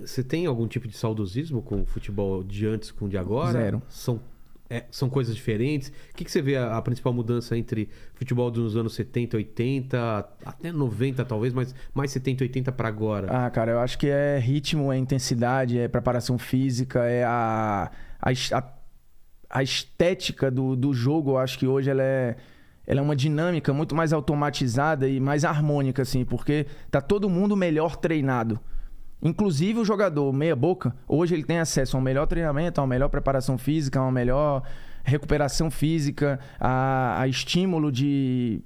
Você tem algum tipo de saudosismo com o futebol de antes com o de agora? Zero. São coisas diferentes? O que você vê a principal mudança entre futebol dos anos 70, 80, até 90 talvez, mas mais 70, 80 para agora? Ah, cara, eu acho que é ritmo, é intensidade, é preparação física, é a estética do jogo. Eu acho que hoje ela é uma dinâmica muito mais automatizada e mais harmônica, assim, porque tá todo mundo melhor treinado. Inclusive o jogador meia boca, hoje ele tem acesso a um melhor treinamento, a uma melhor preparação física, a uma melhor recuperação física, a estímulo de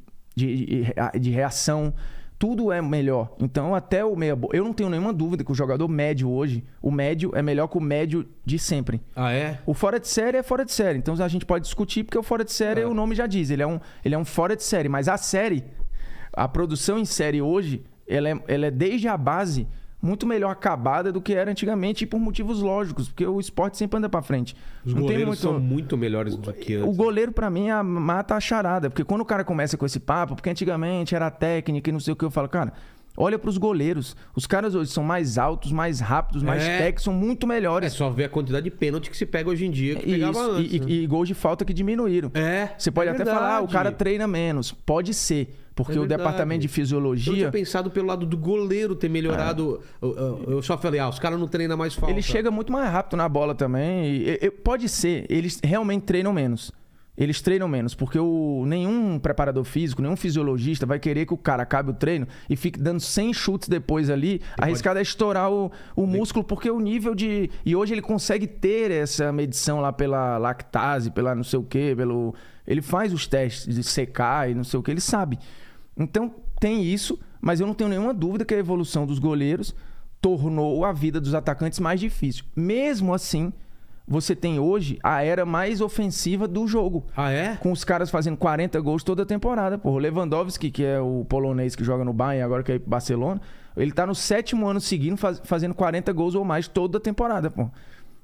reação. Tudo é melhor. Então até o meia boca... Eu não tenho nenhuma dúvida que o jogador médio hoje, o médio é melhor que o médio de sempre. Ah, é? O fora de série é fora de série. Então a gente pode discutir porque o fora de série, o nome já diz, ele é um fora de série. Mas a série, a produção em série hoje, ela é desde a base muito melhor acabada do que era antigamente, e por motivos lógicos, porque o esporte sempre anda pra frente. Os goleiros são muito melhores do que antes. O goleiro, pra mim, mata a charada, porque quando o cara começa com esse papo, porque antigamente era técnica e não sei o que, eu falo, cara, olha pros goleiros. Os caras hoje são mais altos, mais rápidos, mais técnicos, são muito melhores. É só ver a quantidade de pênalti que se pega hoje em dia, que pegava antes. E gols de falta que diminuíram. Você pode até falar, o cara treina menos. Pode ser. Porque o departamento de fisiologia... Eu tinha pensado pelo lado do goleiro ter melhorado. Eu só falei, os caras não treinam mais falta. Ele chega muito mais rápido na bola também. Pode ser, eles realmente treinam menos. Eles treinam menos, porque nenhum preparador físico, nenhum fisiologista vai querer que o cara acabe o treino e fique dando 100 chutes depois ali, arriscado a estourar o músculo, porque o nível de... E hoje ele consegue ter essa medição lá pela lactase, pela não sei o quê, ele faz os testes de secar e não sei o que, ele sabe. Então tem isso, mas eu não tenho nenhuma dúvida que a evolução dos goleiros tornou a vida dos atacantes mais difícil. Mesmo assim, você tem hoje a era mais ofensiva do jogo. Ah, é? Com os caras fazendo 40 gols toda temporada. Pô, o Lewandowski, que é o polonês que joga no Bayern, agora quer ir pro Barcelona, ele tá no 7º ano seguindo fazendo 40 gols ou mais toda temporada, pô.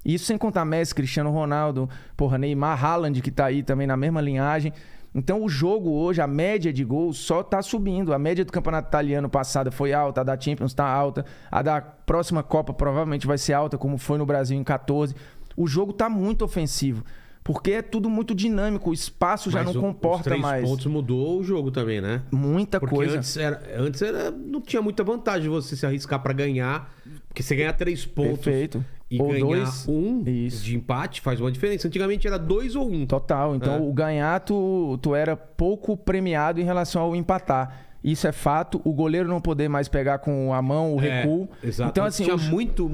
Isso sem contar Messi, Cristiano Ronaldo, Neymar, Haaland, que tá aí também na mesma linhagem. Então o jogo hoje, a média de gols só tá subindo. A média do campeonato italiano passada foi alta, a da Champions tá alta, a da próxima Copa provavelmente vai ser alta, como foi no Brasil em 14. O jogo tá muito ofensivo, porque é tudo muito dinâmico, o espaço já não comporta mais. Os 3 pontos mudou o jogo também, né? Muita coisa. Antes não tinha muita vantagem você se arriscar pra ganhar, porque você ganhar 3 pontos. Perfeito. E ou ganhar 2, de empate faz uma diferença. Antigamente era 2 ou 1. Total. Então o ganhar, tu era pouco premiado em relação ao empatar. Isso é fato. O goleiro não poder mais pegar com a mão o recuo. Exato. Então, assim, tinha muito...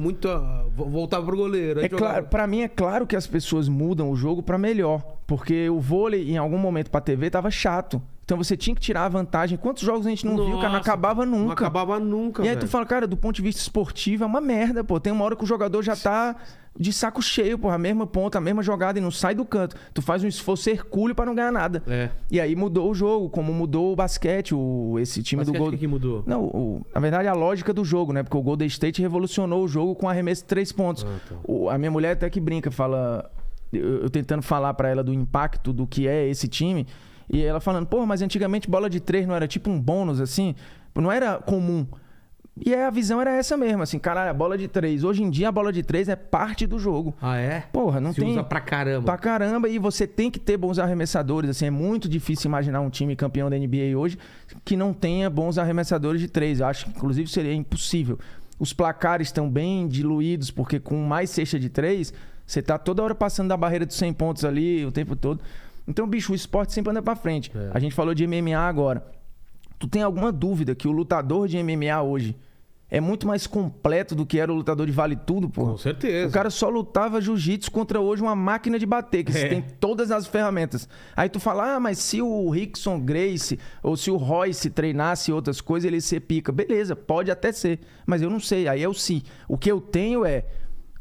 Voltava pro goleiro. Pra mim é claro que as pessoas mudam o jogo pra melhor. Porque o vôlei, em algum momento pra TV, tava chato. Então você tinha que tirar a vantagem. Quantos jogos a gente não viu, cara? Não acabava nunca. Não acabava nunca, E aí tu fala, cara, do ponto de vista esportivo é uma merda, pô. Tem uma hora que o jogador já tá de saco cheio, pô. A mesma ponta, a mesma jogada e não sai do canto. Tu faz um esforço hercúleo pra não ganhar nada. E aí mudou o jogo, como mudou o basquete, esse time do Golden... O que mudou? Não, na verdade a lógica do jogo, né? Porque o Golden State revolucionou o jogo com arremesso de 3 pontos. A minha mulher até que brinca, fala... Eu tentando falar pra ela do impacto do que é esse time... E ela falando, pô, mas antigamente bola de 3 não era tipo um bônus, assim? Não era comum. E a visão era essa mesmo, assim, caralho, a bola de 3. Hoje em dia a bola de 3 é parte do jogo. Ah, é? Porra, não tem... usa pra caramba. Pra caramba, e você tem que ter bons arremessadores, assim, é muito difícil imaginar um time campeão da NBA hoje que não tenha bons arremessadores de 3. Eu acho que, inclusive, seria impossível. Os placares estão bem diluídos, porque com mais cesta de 3, você tá toda hora passando da barreira dos 100 pontos ali, o tempo todo. Então, bicho, o esporte sempre anda pra frente. A gente falou de MMA agora. Tu tem alguma dúvida que o lutador de MMA hoje é muito mais completo do que era o lutador de Vale Tudo, pô? Com certeza. O cara só lutava jiu-jitsu contra hoje uma máquina de bater, que você tem todas as ferramentas. Aí tu fala, mas se o Rickson Gracie ou se o Royce treinasse outras coisas, ele ia ser pica. Beleza, pode até ser, mas eu não sei. Aí é o se. O que eu tenho é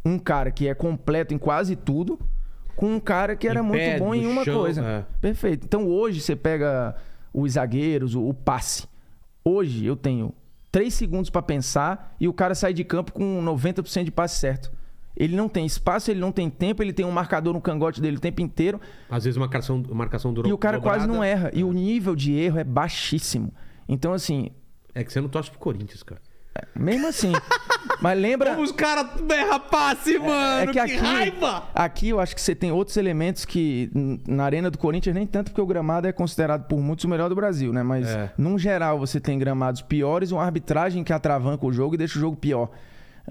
um cara que é completo em quase tudo, com um cara que era muito bom em uma coisa. Perfeito. Então hoje você pega os zagueiros, o passe. Hoje eu tenho 3 segundos pra pensar e o cara sai de campo com 90% de passe certo. Ele não tem espaço, ele não tem tempo, ele tem um marcador no cangote dele o tempo inteiro. Às vezes marcação durou. E o cara quase não erra. E o nível de erro é baixíssimo. Então, assim... É que você não torce pro Corinthians, cara. Mesmo assim. Mas lembra... Como os caras berram passe, mano, que que raiva! Aqui eu acho que você tem outros elementos que na Arena do Corinthians nem tanto, porque o gramado é considerado por muitos o melhor do Brasil, né? Mas, num geral, você tem gramados piores, uma arbitragem que atravanca o jogo e deixa o jogo pior.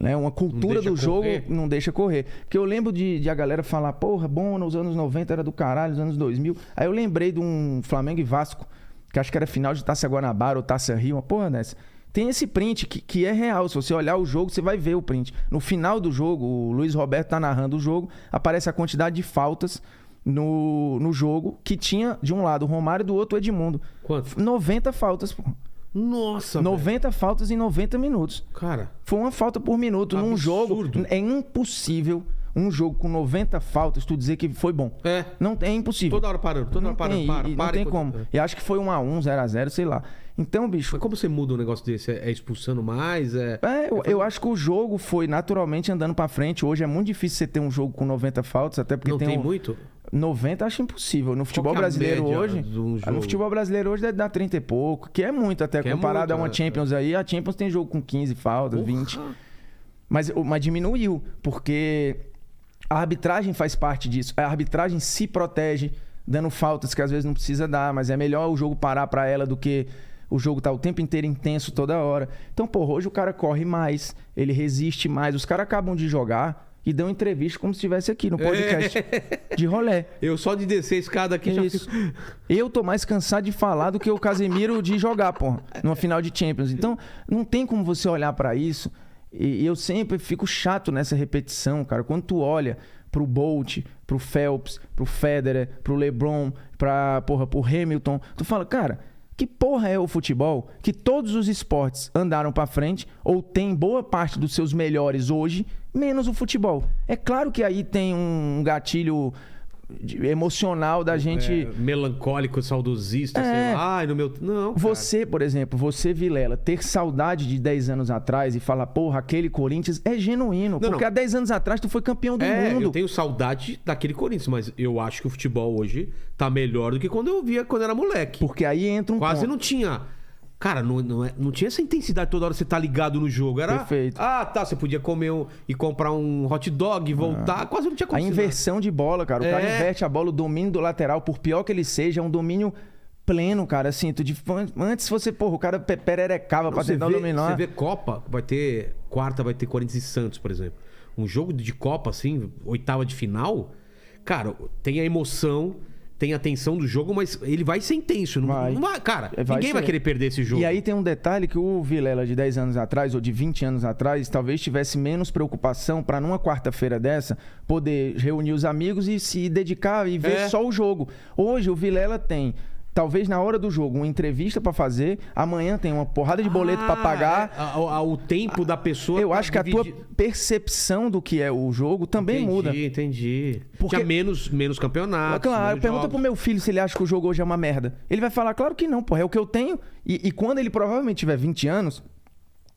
Né? Uma cultura do jogo não deixa correr. Porque eu lembro de a galera falar, porra, bom, nos anos 90 era do caralho, nos anos 2000. Aí eu lembrei de um Flamengo e Vasco, que acho que era final de Taça Guanabara ou Taça Rio, uma porra dessa. Tem esse print que é real. Se você olhar o jogo, você vai ver o print. No final do jogo, o Luiz Roberto tá narrando o jogo, aparece a quantidade de faltas no jogo, que tinha, de um lado, o Romário e do outro, o Edmundo. Quanto? 90 faltas, pô. Nossa, 90 faltas em 90 minutos. Cara. Foi uma falta por minuto. Absurdo. Num jogo, é impossível um jogo com 90 faltas tu dizer que foi bom. Não, é impossível. Toda hora parando, toda hora parando. Não tem como. E acho que foi 1-1, 0-0, sei lá. Então, bicho... Mas como você muda um negócio desse? É expulsando mais? Eu acho que o jogo foi naturalmente andando pra frente. Hoje é muito difícil você ter um jogo com 90 faltas, até porque não tem muito? 90 acho impossível. No futebol brasileiro hoje... No futebol brasileiro hoje deve dar 30 e pouco, que é muito até, comparado a uma Champions aí. A Champions tem jogo com 15 faltas, 20. Mas diminuiu, porque a arbitragem faz parte disso. A arbitragem se protege, dando faltas que às vezes não precisa dar, mas é melhor o jogo parar pra ela do que... O jogo tá o tempo inteiro intenso toda hora. Então, porra, hoje o cara corre mais, ele resiste mais. Os caras acabam de jogar e dão entrevista como se estivesse aqui no podcast de rolé. Eu só de descer a escada aqui já fico... Eu tô mais cansado de falar do que o Casemiro de jogar, porra, numa final de Champions. Então, não tem como você olhar pra isso. E eu sempre fico chato nessa repetição, cara. Quando tu olha pro Bolt, pro Phelps, pro Federer, pro LeBron, pro Hamilton, tu fala, cara... Que porra é o futebol? Que todos os esportes andaram pra frente ou tem boa parte dos seus melhores hoje, menos o futebol. É claro que aí tem um gatilho emocional da gente... melancólico, saudosista, sei lá. Ai, no meu... Não, cara. Você, por exemplo, Vilela, ter saudade de 10 anos atrás e falar, porra, aquele Corinthians é genuíno. Porque há 10 anos atrás tu foi campeão do mundo. Eu tenho saudade daquele Corinthians, mas eu acho que o futebol hoje tá melhor do que quando eu via quando era moleque. Porque aí entra um Quase não tinha... Cara, não tinha essa intensidade toda hora você tá ligado no jogo. Era... Perfeito. Você podia comer e comprar um hot dog e voltar. Quase não tinha como. A inversão de bola, cara. O cara inverte a bola, o domínio do lateral, por pior que ele seja, é um domínio pleno, cara. Assim, antes você, porra, o cara pererecava pra tentar dominar. Você vê Copa, quarta vai ter Corinthians e Santos, por exemplo. Um jogo de Copa, assim, oitava de final, cara, tem a emoção... Tem a tensão do jogo, mas ele vai ser intenso. Cara, ninguém vai querer perder esse jogo. E aí tem um detalhe que o Vilela de 10 anos atrás, ou de 20 anos atrás, talvez tivesse menos preocupação para numa quarta-feira dessa, poder reunir os amigos e se dedicar e ver só o jogo. Hoje o Vilela tem... Talvez na hora do jogo, uma entrevista pra fazer. Amanhã tem uma porrada de boleto pra pagar. O tempo da pessoa. Eu acho que a tua percepção do que é o jogo também muda. Entendi. Porque... Tinha menos campeonatos. Claro, pergunta pro meu filho se ele acha que o jogo hoje é uma merda. Ele vai falar, claro que não, porra, é o que eu tenho. E quando ele provavelmente tiver 20 anos...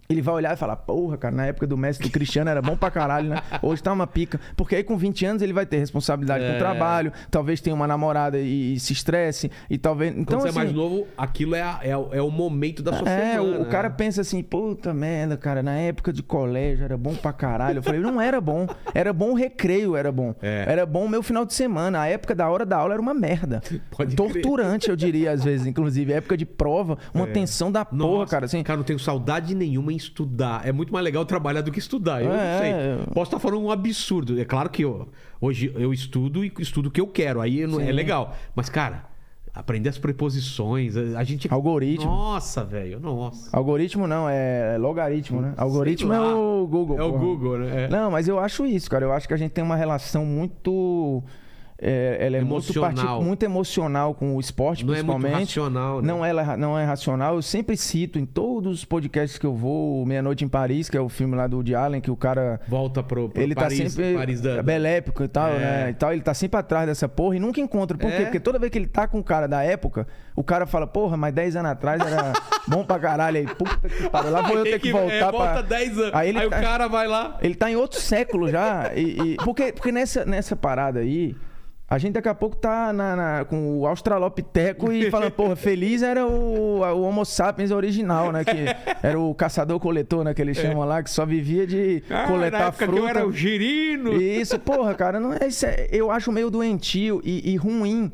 Ele vai olhar e falar, porra, cara, na época do Messi e do Cristiano era bom pra caralho, né? Hoje tá uma pica. Porque aí com 20 anos ele vai ter responsabilidade com o trabalho, talvez tenha uma namorada e se estresse, e talvez... Então, quando você é mais novo, aquilo é o momento da sua semana. O cara pensa assim, puta merda, cara, na época de colégio era bom pra caralho. Eu falei, não era bom. Era bom o recreio, era bom. Era bom o meu final de semana. A época da hora da aula era uma merda. Torturante, eu diria, às vezes, inclusive. A época de prova, uma tensão da porra, cara. Assim, cara, não tenho saudade nenhuma estudar. É muito mais legal trabalhar do que estudar. Eu não sei. Posso estar falando um absurdo. É claro que hoje eu estudo e estudo o que eu quero. Aí é legal. Mas, cara, aprender as preposições, a gente... Algoritmo. Nossa, velho. Nossa. Algoritmo não, é logaritmo, né? Algoritmo é o Google. É o Google, né? Não, mas eu acho isso, cara. Eu acho que a gente tem uma relação muito... ela é emocional. muito emocional com o esporte, principalmente. Não é muito racional, né? Não é racional. Eu sempre cito em todos os podcasts que eu vou, Meia Noite em Paris, que é o filme lá do Woody Allen, que o cara... Volta pro ele Paris, tá sempre Paris belépico e tal, né? E tal, ele tá sempre atrás dessa porra e nunca encontra. Por quê? Porque toda vez que ele tá com o cara da época, o cara fala, porra, mas 10 anos atrás era bom pra caralho. Aí, puta que pariu, lá vou eu ter que voltar volta 10 anos. Aí o cara vai lá... Ele tá em outro século já. Porque nessa parada aí... A gente daqui a pouco tá com o Australopiteco e falando, porra, feliz era o Homo sapiens original, né? Que era o caçador-coletor, né? Que eles chamam lá, que só vivia de coletar na época fruta. que eu era o girino. Isso, porra, cara, não é isso. Eu acho meio doentio e ruim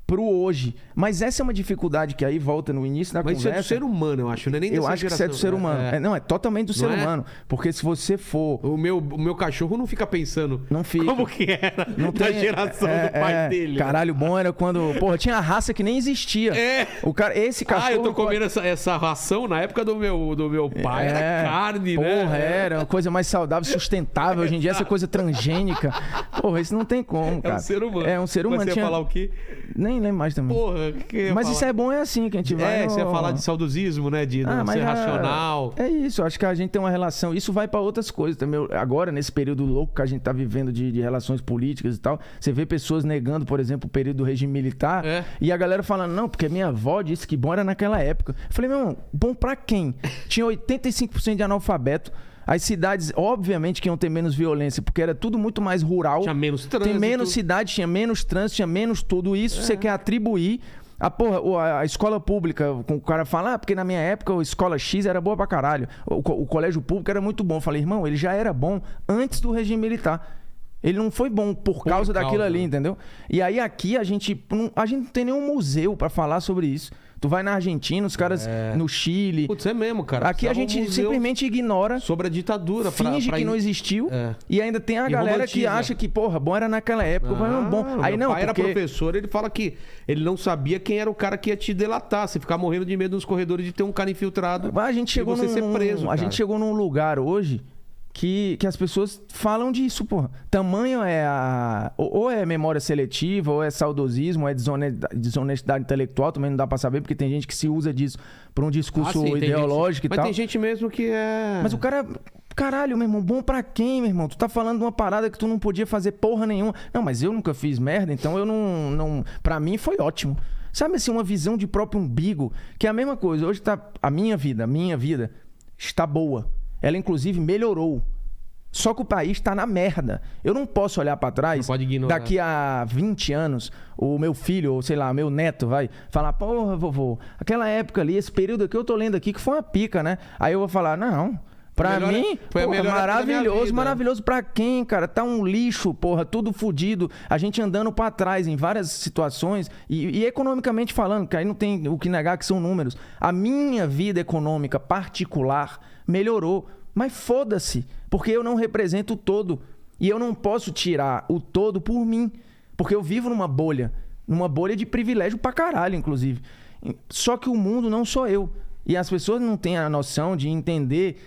pro hoje. Mas essa é uma dificuldade que aí volta no início da conversa. Mas isso é do ser humano, eu acho, não é nem dessa Eu acho que isso é do ser humano. Não, é totalmente do ser humano. Porque se você for... O meu cachorro não fica pensando Não fica. como que era Não da tem, geração do pai dele. Caralho, bom era quando... Porra, tinha raça que nem existia. O cara, esse cachorro... eu tô comendo essa ração na época do meu pai. Era carne, né? Porra, era uma coisa mais saudável, sustentável. Hoje em dia essa coisa transgênica. Porra, isso não tem como, cara. É um ser humano. É um ser humano. Mas você ia falar o quê? Nem lembro mais também. Porra, mas isso é bom, é assim que a gente vai. Você ia falar de saudosismo, né? De não ser racional. É isso, acho que a gente tem uma relação. Isso vai pra outras coisas também. Agora, nesse período louco que a gente tá vivendo de relações políticas e tal, você vê pessoas negando, por exemplo, o período do regime militar. E a galera falando, não, porque minha avó disse que bom era naquela época. Eu falei, meu irmão, bom pra quem? Tinha 85% de analfabeto. As cidades, obviamente, que iam ter menos violência, porque era tudo muito mais rural. Tinha menos trânsito. Tem menos cidade, tinha menos trânsito, tinha menos tudo isso. Você quer atribuir. A escola pública, o cara fala, porque na minha época a escola X era boa pra caralho. O colégio público era muito bom. Eu falei, irmão, ele já era bom antes do regime militar. Ele não foi bom por causa daquilo ali, entendeu? E aí aqui a gente não tem nenhum museu pra falar sobre isso. Tu vai na Argentina, os caras no Chile. Putz, é mesmo, cara. Aqui a gente simplesmente ignora. Sobre a ditadura. Finge que não existiu. E ainda tem a galera que acha que, porra, bom era naquela época. Bom. Aí não, pai era professor, ele fala que ele não sabia quem era o cara que ia te delatar. Você ficar morrendo de medo nos corredores de ter um cara infiltrado. A gente chegou ser preso. A gente chegou num lugar hoje que as pessoas falam disso, porra. Tamanho é ou é memória seletiva, ou é saudosismo, ou é desonestidade intelectual, também não dá pra saber, porque tem gente que se usa disso pra um discurso ideológico e tal. Mas tem gente mesmo que é... Mas o cara... Caralho, meu irmão, bom pra quem, meu irmão? Tu tá falando de uma parada que tu não podia fazer porra nenhuma. Não, mas eu nunca fiz merda, então eu não... Pra mim foi ótimo. Sabe assim, uma visão de próprio umbigo, que é a mesma coisa. Hoje tá... A minha vida está boa. Ela, inclusive, melhorou. Só que o país tá na merda. Eu não posso olhar pra trás. Daqui a 20 anos, o meu filho, ou sei lá, meu neto vai falar, porra, vovô, aquela época ali, esse período que eu tô lendo aqui, que foi uma pica, né? Aí eu vou falar, não... Pra mim, porra, maravilhoso pra quem, cara? Tá um lixo, porra, tudo fudido. A gente andando pra trás em várias situações e economicamente falando, que aí não tem o que negar que são números. A minha vida econômica particular melhorou, mas foda-se, porque eu não represento o todo. E eu não posso tirar o todo por mim, porque eu vivo numa bolha de privilégio pra caralho, inclusive. Só que o mundo não sou eu. E as pessoas não têm a noção de entender...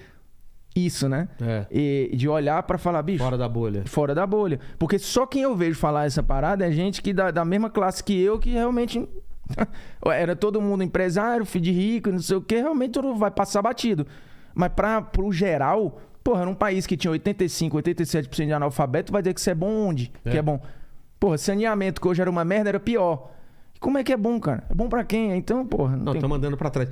isso, né? E de olhar pra falar, bicho... Fora da bolha. Fora da bolha. Porque só quem eu vejo falar essa parada é gente que da mesma classe que eu, que realmente... era todo mundo empresário, filho de rico, não sei o quê. Realmente tudo vai passar batido. Mas pro geral... Porra, num país que tinha 85%, 87% de analfabeto, vai dizer que isso é bom onde? Que é bom. Porra, saneamento, que hoje era uma merda, era pior. Como é que é bom, cara? É bom pra quem? Então, porra... Não, estamos andando pra trás.